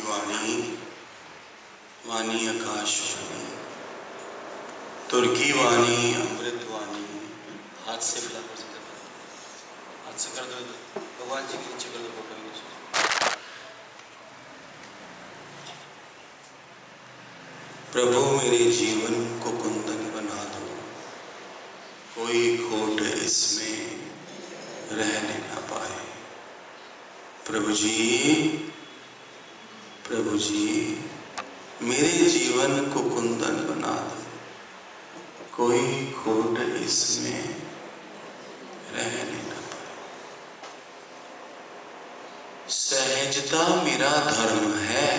वाणी, वाणी आकाशवाणी, तुर्की वाणी, अमृत वाणी। हाथ से मिला कर सकते, हाथ से कर दो, भगवान जी के नीचे कर दो फोटो नीचे। प्रभु मेरे जीवन को कुंदन बना दो, कोई खोट इसमें रहने न पाए। प्रभु जी मेरे जीवन को कुंदन बना दो, कोई खोट इसमें रहने न पाए। सहजता मेरा धर्म है,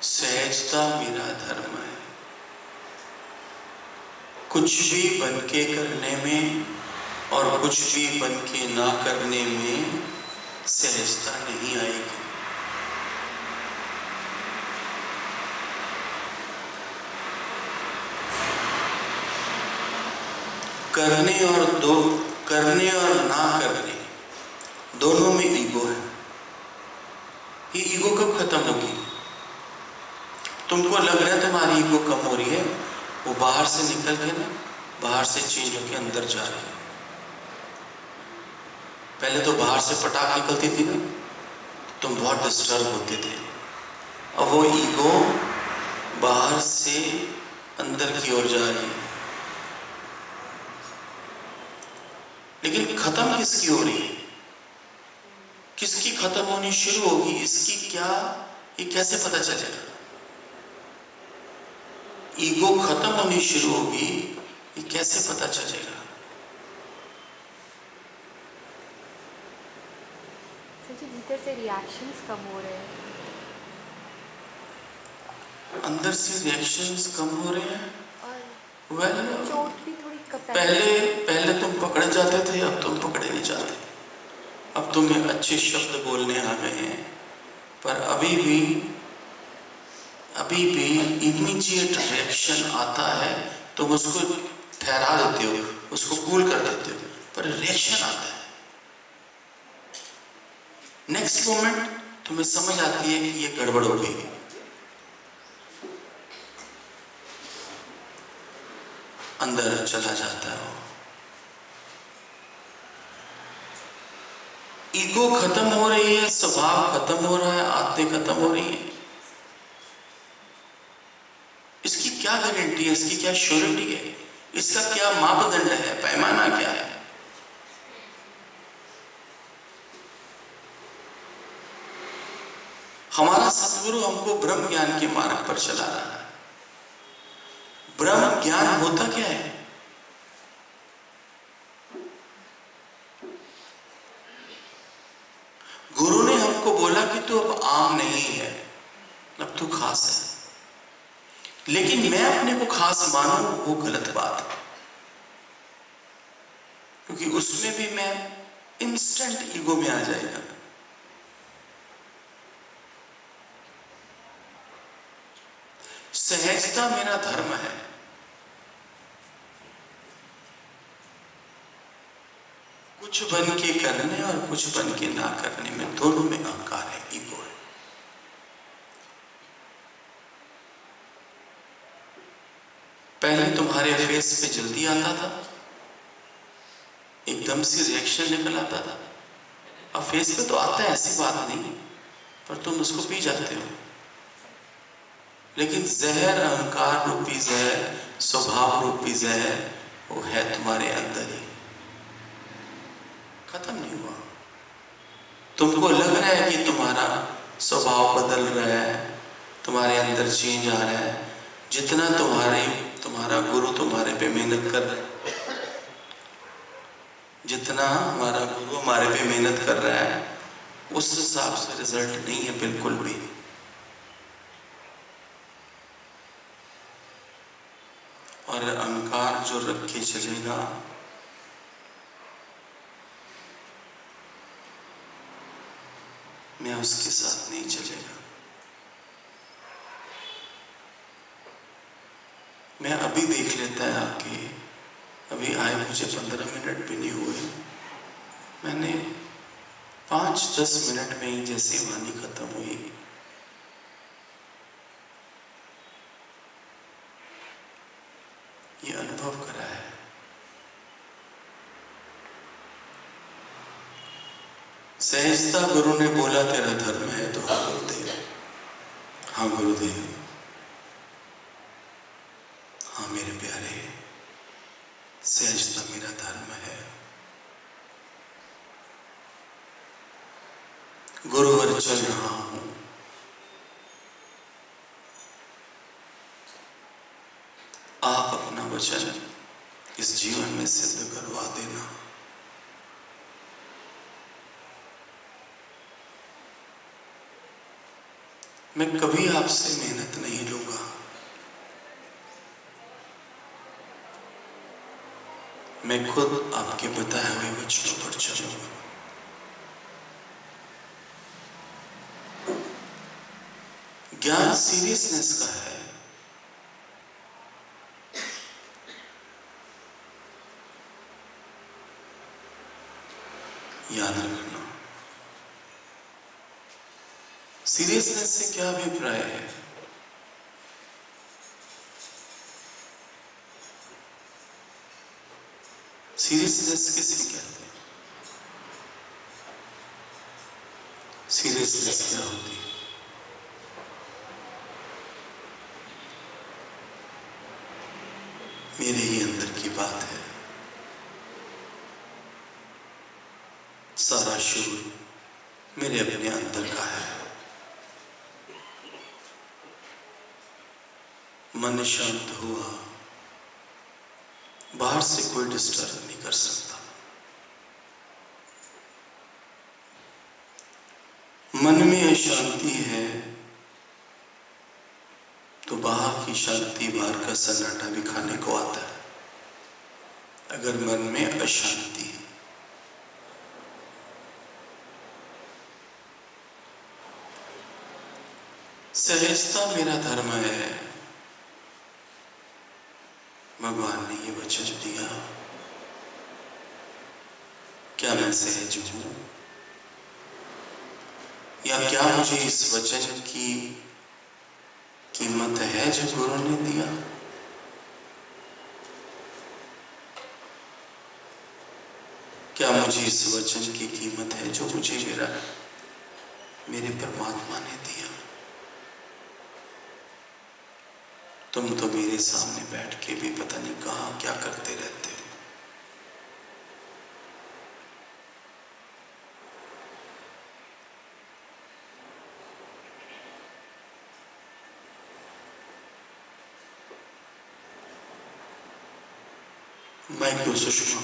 सहजता मेरा धर्म है। कुछ भी बन के करने में और कुछ भी बन के ना करने में सहजता नहीं आएगी। करने और ना करने दोनों में ईगो है। ये ईगो कब खत्म होगी? तुमको लग रहा है तुम्हारी ईगो कम हो रही है, वो बाहर से निकल के ना, बाहर से चेंज होके अंदर जा रही है। पहले तो बाहर से पटाख निकलती थी ना, तुम बहुत डिस्टर्ब होते थे। अब वो ईगो बाहर से अंदर की ओर जा रही है। लेकिन खत्म किसकी हो रही है? किसकी खत्म होनी शुरू होगी? इसकी क्या, ये कैसे पता चलेगा? ईगो खत्म होनी शुरू होगी, ये कैसे पता चलेगा? भीतर से रिएक्शंस कम हो रहे हैं, अंदर से रिएक्शंस कम हो रहे हैं। और चोट भी थोड़ी पहले तुम पकड़े जाते थे, अब तुम पकड़े नहीं जाते। अब तुम्हें अच्छे शब्द बोलने आ गए हैं, पर अभी भी इमीडिएट रिएक्शन आता है, तुम उसको ठहरा देते हो, उसको कूल कर देते हो, पर रिएक्शन आता है। नेक्स्ट मोमेंट तुम्हें समझ आती है कि ये गड़बड़ हो गई। अंदर चला जाता है। ईगो खत्म हो रही है, स्वभाव खत्म हो रहा है, आदतें खत्म हो रही है। इसकी क्या गारंटी है? इसकी क्या श्योरिटी है? इसका क्या मापदंड है? पैमाना क्या है? हमारा सतगुरु हमको ब्रह्म ज्ञान के मार्ग पर चला रहा है। ब्रह्म ज्ञान होता क्या है? गुरु ने हमको बोला कि तू अब आम नहीं है, अब तू खास है। लेकिन मैं अपने को खास मानूं, वो गलत बात है, क्योंकि उसमें भी मैं इंस्टेंट ईगो में आ जाएगा। सहजता मेरा धर्म है। कुछ बन के करने और कुछ बन के ना करने में, दोनों में अहंकार है, ईगो है। पहले तुम्हारे फेस पे जल्दी आता था, एकदम से रिएक्शन निकल आता था। अब फेस पे तो आता है, ऐसी बात नहीं, पर तुम उसको पी जाते हो। लेकिन जहर, अहंकार रूपी जहर, स्वभाव रूपी जहर, वो है तुम्हारे अंदर ही, खत्म नहीं हुआ। तुमको लग रहा है कि तुम्हारा स्वभाव बदल रहा है, तुम्हारे अंदर चेंज आ रहा है। जितना तुम्हारा गुरु तुम्हारे पे मेहनत कर रहा है, जितना हमारा गुरु हमारे पे मेहनत कर रहा है, उस हिसाब से रिजल्ट नहीं है बिल्कुल भी। और अहंकार जो रख के चलेगा, मैं उसके साथ नहीं चलेगा। मैं अभी देख लेता है आके, अभी आए मुझे 15 मिनट भी नहीं हुए, मैंने 5-10 मिनट में ही जैसे वाणी खत्म हुई, ये अनुभव करा है। सहजता गुरु ने बोला तेरा धर्म है, तो हाँ गुरुदेव, हाँ गुरुदेव, हाँ मेरे प्यारे, सहजता मेरा धर्म है। गुरुवर चल रहा हूं, आप अपना वचन इस जीवन में सिद्ध करवा देना। मैं कभी आपसे मेहनत नहीं लूंगा, मैं खुद आपके बताए हुए वचनों पर चलूंगा। ज्ञान सीरियसनेस का है, याद रखना। सीरियसनेस से क्या अभिप्राय है? सीरियसनेस किसे कहते हैं? सीरियसनेस क्या होती है? मेरे ही अंदर की बात है, सारा शूर मेरे अपने अंदर का है। मन शांत हुआ, बाहर से कोई डिस्टर्ब नहीं कर सकता। मन में अशांति है तो बाहर की शांति, बाहर का सन्नाटा भी खाने को आता है। अगर मन में अशांति है, सहजता मेरा धर्म है, भगवान ने ये वचन दिया। क्या मैं सहज हूं, या क्या मुझे इस वचन की कीमत है जो गुरु ने दिया? क्या मुझे इस वचन की कीमत है जो मुझे मेरे परमात्मा ने दिया? तुम तो मेरे सामने बैठ के भी पता नहीं कहां क्या करते रहते हो। माइक दो सुषमा।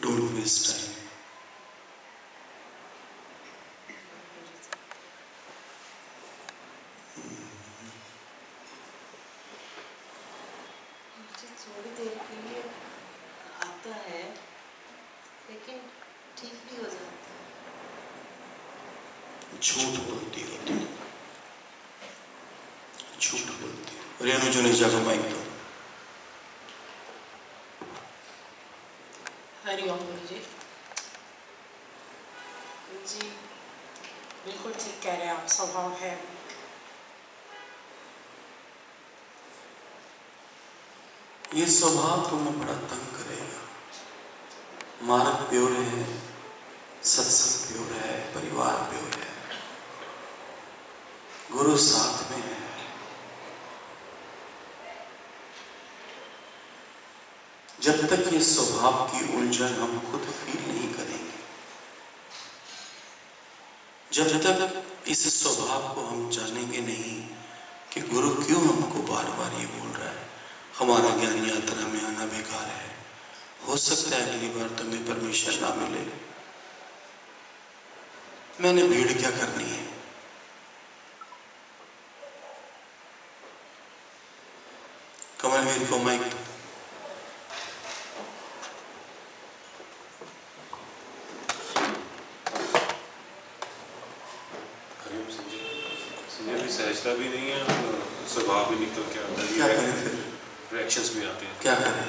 Don't waste time. थोड़ी देर के लिए आता है, लेकिन ठीक भी हो जाता है। झूठ बोलती हो तुम, झूठ बोलती हो। रेणु जुनेजा को माइक दो। हरिओम गुरु जी। जी बिल्कुल ठीक कह रहे हैं आप, स्वभाव है। ये स्वभाव तुम्हें बड़ा तंग करेगा। मार्ग प्योर है, सत्संग प्योर है, परिवार प्योर है, गुरु साथ में है। जब तक ये स्वभाव की उलझन हम खुद फील नहीं करेंगे, जब तक इस स्वभाव को हम जानेंगे नहीं कि गुरु क्यों हमको बार बार ये बोल रहा है, हमारा ज्ञान यात्रा में आना बेकार है, हो सकता है अगली बार तुम्हें परमिशन ना मिले, मैंने भीड़ क्या करनी है। कमलवीर को माइक दो। संजय भी सहजता भी नहीं है और स्वभाव भी निकल के आता है। क्या करें फिर? रिएक्शंस भी आते हैं। क्या करें?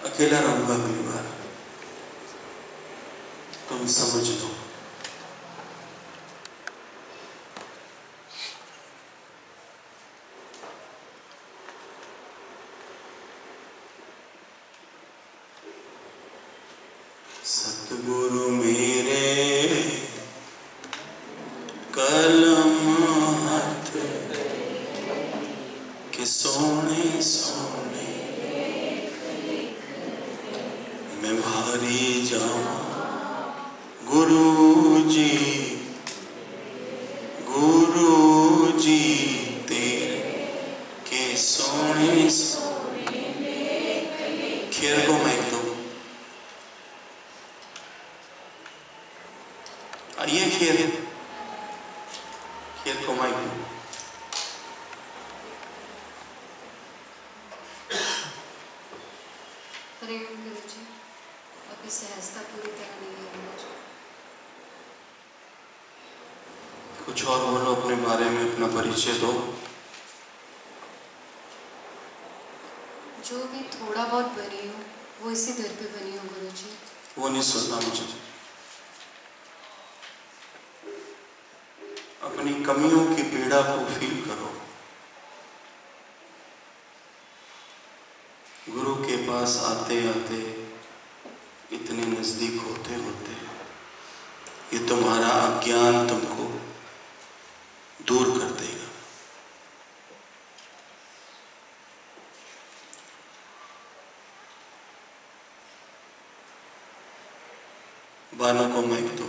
अकेला रहूंगा अगली बार, तुम समझ लो। सतगुरु मेरे कलम हाथ के सोने सोने मैं भारी जाऊं गुरु जी तेरे के सोने खैर को मैं दो। आइए खैर को माइक दो। प्रेम गुरुजी, अभी सहजता पूरी तरह नहीं है मुझे। कुछ और बोलो अपने बारे में, अपना परिचय दो। जो भी थोड़ा बहुत बनी हूँ वो इसी घर पे बनी हूँ गुरुजी। वो नहीं सुनना मुझे। अपनी कमियों की पीड़ा को फील करो। गुरु के पास आते आते इतने नजदीक होते होते ये तुम्हारा अज्ञान तुमको दूर कर देगा। बानों को माइक दो।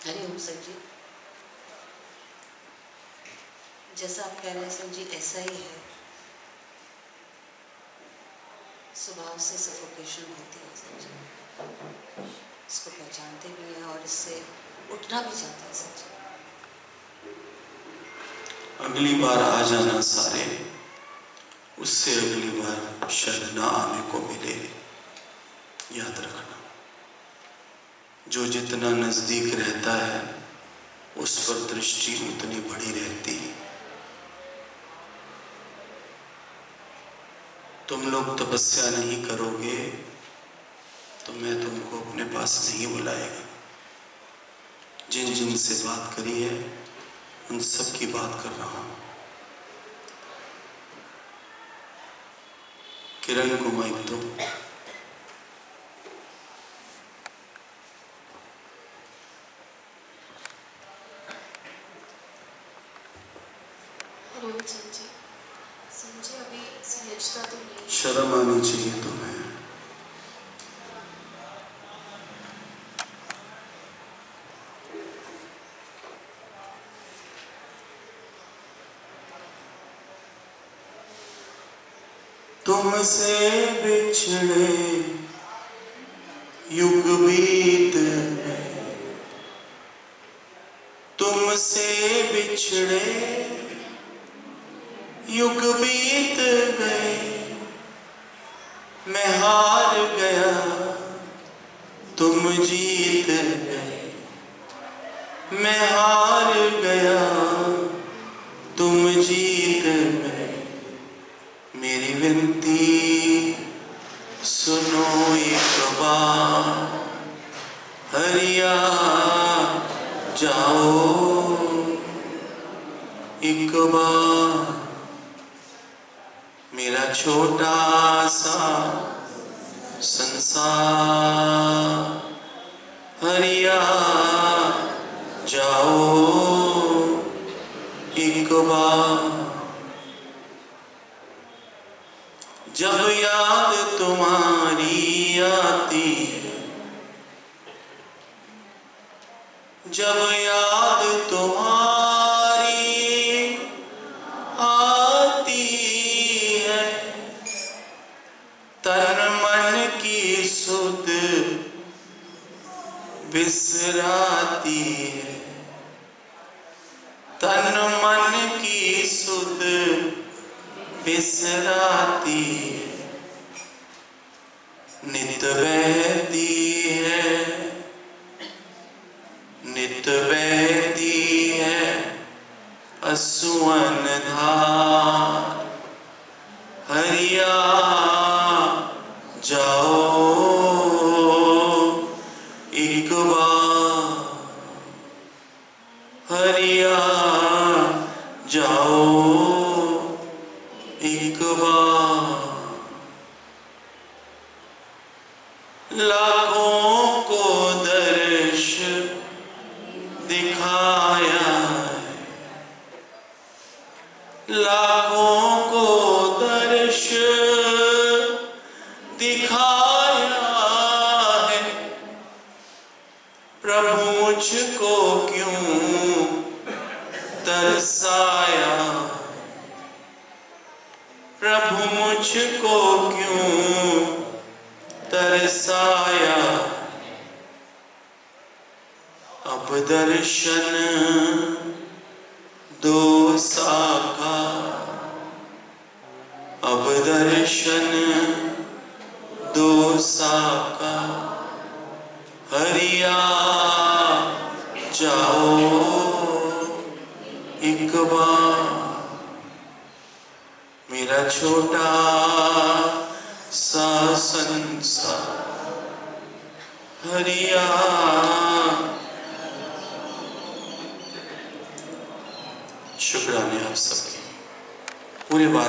हरिओम सर जी, जैसा आप कह रहे हैं सर जी ऐसा ही है। स्वभाव से सफोकेशन होती है सर जी, इसको पहचानते भी हैं और इससे उठना भी चाहते हैं सर जी। अगली बार आ जाना सारे, उससे अगली बार शायद ना आने को मिले। याद रखना, जो जितना नजदीक रहता है उस पर दृष्टि उतनी बड़ी रहती है। तुम लोग तपस्या नहीं करोगे तो मैं तुमको अपने पास नहीं बुलाएगा। जिन जिन से बात करी है उन सब की बात कर रहा हूं। किरण को माइक दो। हरिओम सर जी, अभी सहजता तो नहीं। शर्म आनी चाहिए तुम्हें। तुमसे बिछड़े युग बीत गए, तुमसे बिछड़े युग बीत गए। मैं हार गया तुम जीत गए, मैं हार गया तुम जीत गए। मेरी विनती सुनो एक बार, हरिया जाओ एक बार। मेरा छोटा सा संसार, हरिया जाओ एक बार। जब याद तुम्हारी आती है, जब याद तुम्हारी आती है, तन मन की सुध बिसराती है, तन मन की सुध बिसराती है, नित बहती है, नित बहती है असुवन धार। हरिया जाओ एक बार, हरिया जाओ एक बार। लाखों को दर्श दिखाया है, लाखों को दर्श दिखाया है, प्रभु मुझको क्यों तरसाया, प्रभु मुझको क्यों तरसाया। अब दर्शन दो साकार, अब दर्शन दो साकार। हरिया जाओ एक बार, मेरा छोटा सा संसार। हरिया शुक्राने आप सबके पूरे बार